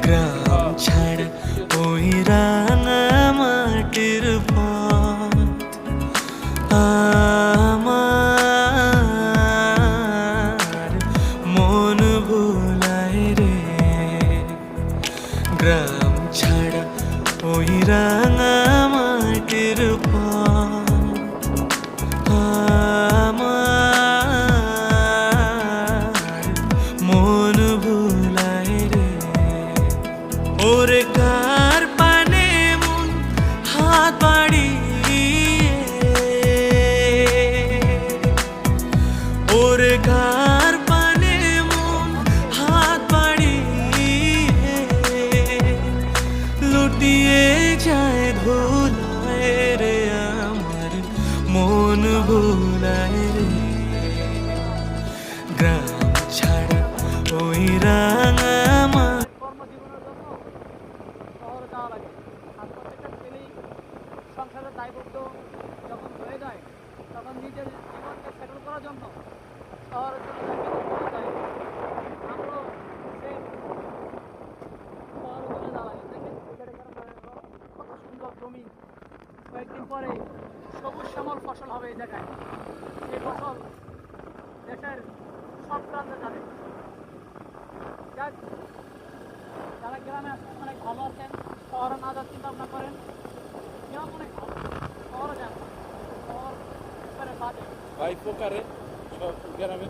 গ্রাম ছাড়া ওই রাঙা মাটির পথ আমার মন ভুলায় রে। গ্রাম ছাড়া ওই রাঙা মাটির পথ আমার মন ভুলায় রে। ওরে কার পানে মন হাত বাড়িয়ে, ওরে কার পানে মন হাত বাড়িয়ে লুটিয়ে যায় ভুলায় রে আমার মন ভুলায় রে। গ্রাম ছাড়া ওই রাঙা কর্মজীবনের জন্য শহরে যাওয়া লাগে। আর প্রত্যেকটা ছেলেই সংসারের দায়বদ্ধ যখন হয়ে যায় তখন নিজের জীবনকে সেটেল করার জন্য শহরে চলে যায়। আমরাও সেই শহরে চলে যাওয়া লাগে। দেখেন কত সুন্দর জমি, কয়েকদিন পরে সবুজ শ্যামল ফসল হবে এই জায়গায়। এই ফসল দেশের সব প্রান্তে যাবে। যাক, যারা গ্রামে অনেক ভালো আছেন, শহরে না যাওয়ার চিন্তা ভাবনা করেন, গ্রাম অনেক ভালো, শহরে যান, শহর বাজে ভাই প্রকারে সব গ্রামে